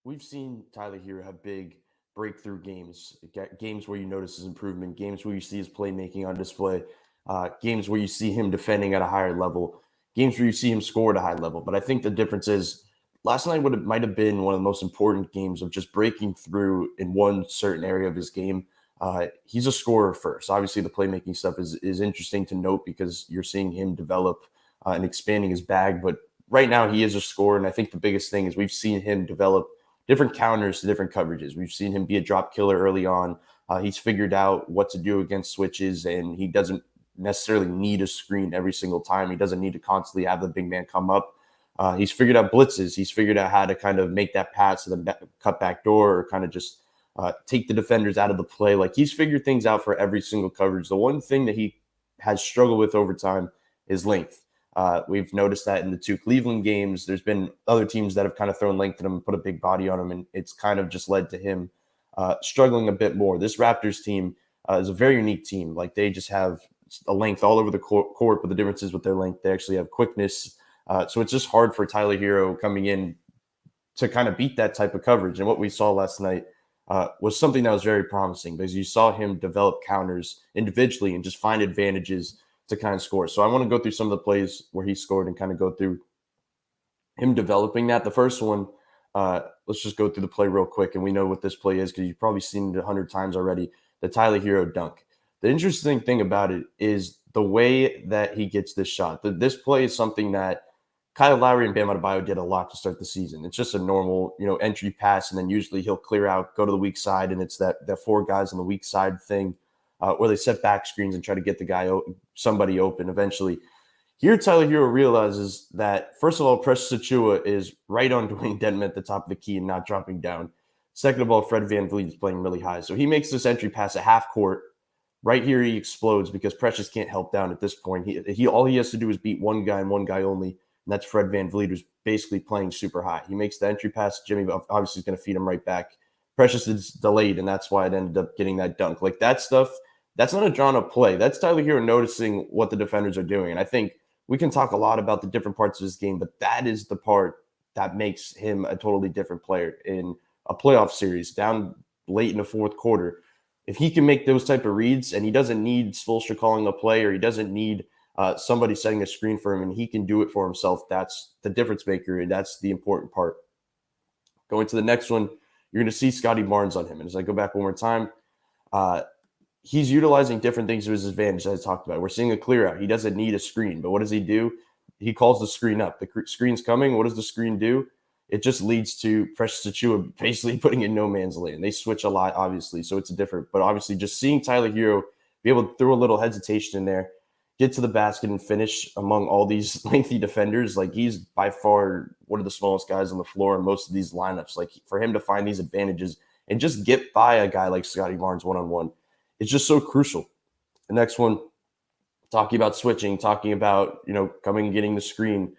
we've seen Tyler Herro have big breakthrough games, games where you notice his improvement, games where you see his playmaking on display, games where you see him defending at a higher level, games where you see him score at a high level. But I think the difference is last night might have been one of the most important games of just breaking through in one certain area of his game. He's a scorer first. Obviously, the playmaking stuff is interesting to note because you're seeing him develop and expanding his bag. But right now, he is a scorer, and I think the biggest thing is we've seen him develop different counters to different coverages. We've seen him be a drop killer early on. He's figured out what to do against switches, and he doesn't necessarily need a screen every single time. He doesn't need to constantly have the big man come up. He's figured out blitzes. He's figured out how to kind of make that pass to the cut back door or kind of just take the defenders out of the play. Like he's figured things out for every single coverage. The one thing that he has struggled with over time is length. We've noticed that in the two Cleveland games. There's been other teams that have kind of thrown length at him and put a big body on him, and it's kind of just led to him struggling a bit more. This Raptors team is a very unique team. Like they just have a length all over the court, but the difference is with their length, they actually have quickness. So it's just hard for Tyler Herro coming in to kind of beat that type of coverage. And what we saw last night was something that was very promising because you saw him develop counters individually and just find advantages to kind of score. So I want to go through some of the plays where he scored and kind of go through him developing that. The first one, let's just go through the play real quick. And we know what this play is because you've probably seen it 100 times already, the Tyler Herro dunk. The interesting thing about it is the way that he gets this shot. This play is something that Kyle Lowry and Bam Adebayo did a lot to start the season. It's just a normal, entry pass, and then usually he'll clear out, go to the weak side, and it's that four guys on the weak side thing where they set back screens and try to get somebody open eventually. Here, Tyler Herro realizes that, first of all, Precious Achiuwa is right on Dwayne Dedmon at the top of the key and not dropping down. Second of all, Fred VanVleet is playing really high. So he makes this entry pass at half court. Right here, he explodes because Precious can't help down at this point. He all he has to do is beat one guy and one guy only, and that's Fred VanVleet, who's basically playing super high. He makes the entry pass. Jimmy obviously is going to feed him right back. Precious is delayed, and that's why it ended up getting that dunk. Like that stuff, that's not a drawn-up play. That's Tyler Herro noticing what the defenders are doing. And I think we can talk a lot about the different parts of his game, but that is the part that makes him a totally different player in a playoff series down late in the fourth quarter. If he can make those type of reads, and he doesn't need Spoelstra calling a play, or he doesn't need somebody setting a screen for him, and he can do it for himself, that's the difference maker, and that's the important part. Going to the next one, you're going to see Scotty Barnes on him. And as I go back one more time, he's utilizing different things to his advantage, as I talked about. We're seeing a clear out. He doesn't need a screen, but what does he do? He calls the screen up. The screen's coming. What does the screen do? It just leads to Precious Achiuwa basically putting in no man's land. They switch a lot, obviously, so it's a different. But obviously, just seeing Tyler Herro be able to throw a little hesitation in there, get to the basket and finish among all these lengthy defenders, like he's by far one of the smallest guys on the floor in most of these lineups. Like for him to find these advantages and just get by a guy like Scotty Barnes one-on-one, it's just so crucial. The next one, talking about switching, talking about, coming and getting the screen.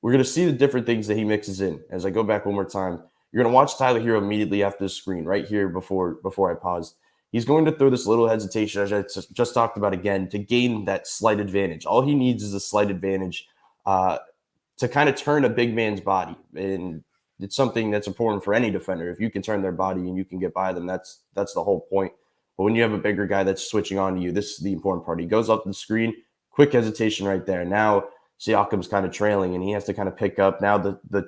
We're going to see the different things that he mixes in. As I go back one more time, you're going to watch Tyler Herro immediately after the screen, right here before I paused. He's going to throw this little hesitation, as I just talked about again, to gain that slight advantage. All he needs is a slight advantage to kind of turn a big man's body. And it's something that's important for any defender. If you can turn their body and you can get by them, that's the whole point. But when you have a bigger guy that's switching on to you, this is the important part. He goes up the screen, quick hesitation right there. Now Siakam's kind of trailing, and he has to kind of pick up. Now the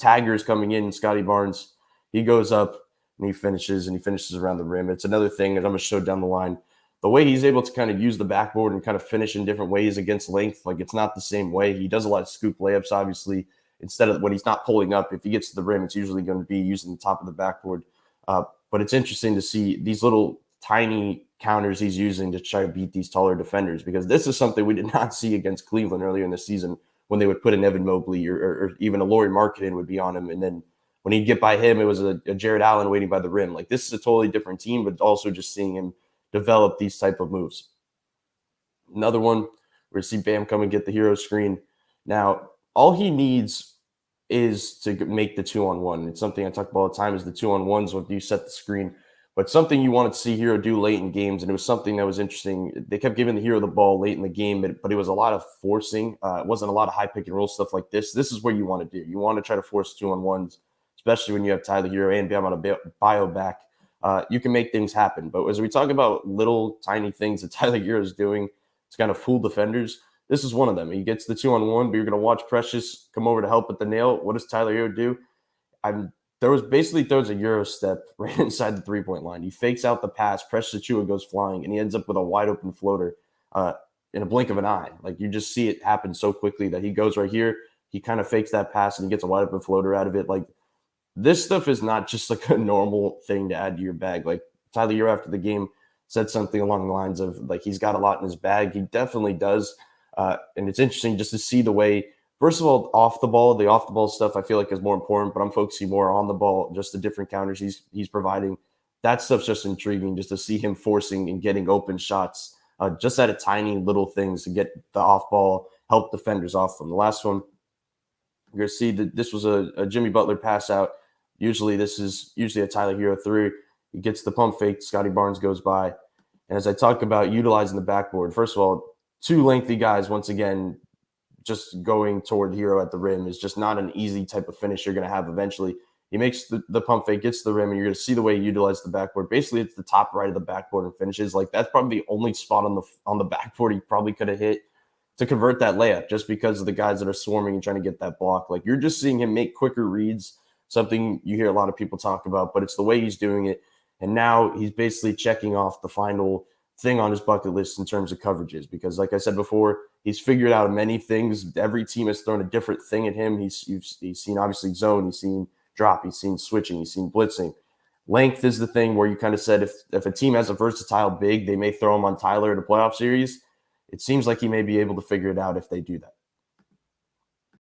tagger is coming in, Scotty Barnes. He goes up, and he finishes around the rim. It's another thing that I'm going to show down the line. The way he's able to kind of use the backboard and kind of finish in different ways against length, like it's not the same way. He does a lot of scoop layups, obviously. Instead of when he's not pulling up, if he gets to the rim, it's usually going to be using the top of the backboard. But it's interesting to see these little tiny counters he's using to try to beat these taller defenders, because this is something we did not see against Cleveland earlier in the season when they would put an Evan Mobley or even a Lauri Markkanen would be on him. And then when he'd get by him, it was a Jared Allen waiting by the rim. Like this is a totally different team, but also just seeing him develop these type of moves. Another one, we're going to see Bam come and get the Herro screen. Now, all he needs is to make the 2-on-1. It's something I talk about all the time is the 2-on-1s when you set the screen. But something you wanted to see Herro do late in games, and it was something that was interesting. They kept giving the Herro the ball late in the game, but it was a lot of forcing. It wasn't a lot of high pick and roll stuff like this. This is where you want to do. You want to try to force 2-on-1s especially when you have Tyler Hero and Bam on a bio back. You can make things happen. But as we talk about little tiny things that Tyler Hero is doing to kind of fool defenders, this is one of them. He gets the 2-on-1, but you're going to watch Precious come over to help with the nail. What does Tyler Hero do? Throws a Euro step right inside the 3-point line. He fakes out the pass. Precious Achiuwa goes flying, and he ends up with a wide open floater in a blink of an eye. Like, you just see it happen so quickly that he goes right here. He kind of fakes that pass, and he gets a wide open floater out of it. Like, this stuff is not just like a normal thing to add to your bag. Like, Tyler Hero after the game said something along the lines of, like, he's got a lot in his bag. He definitely does. And it's interesting just to see the way, first of all, the off the ball stuff I feel like is more important, but I'm focusing more on the ball, just the different counters he's providing. That stuff's just intriguing, just to see him forcing and getting open shots, just at a tiny little things to get the off ball, help defenders off them. The last one, you're going to see that this was a Jimmy Butler pass out. This is usually a Tyler Hero 3. He gets the pump fake. Scotty Barnes goes by. And as I talk about utilizing the backboard, first of all, two lengthy guys, once again, just going toward Hero at the rim is just not an easy type of finish you're going to have eventually. He makes the pump fake, gets to the rim, and you're going to see the way he utilizes the backboard. Basically, it's the top right of the backboard and finishes. Like, that's probably the only spot on the backboard he probably could have hit to convert that layup, just because of the guys that are swarming and trying to get that block. Like, you're just seeing him make quicker reads, something you hear a lot of people talk about, but it's the way he's doing it. And now he's basically checking off the final thing on his bucket list in terms of coverages, because like I said before, he's figured out many things. Every team has thrown a different thing at him. He's seen obviously zone, he's seen drop, he's seen switching, he's seen blitzing. Length is the thing where you kind of said if a team has a versatile big, they may throw him on Tyler in a playoff series. It seems like he may be able to figure it out if they do that.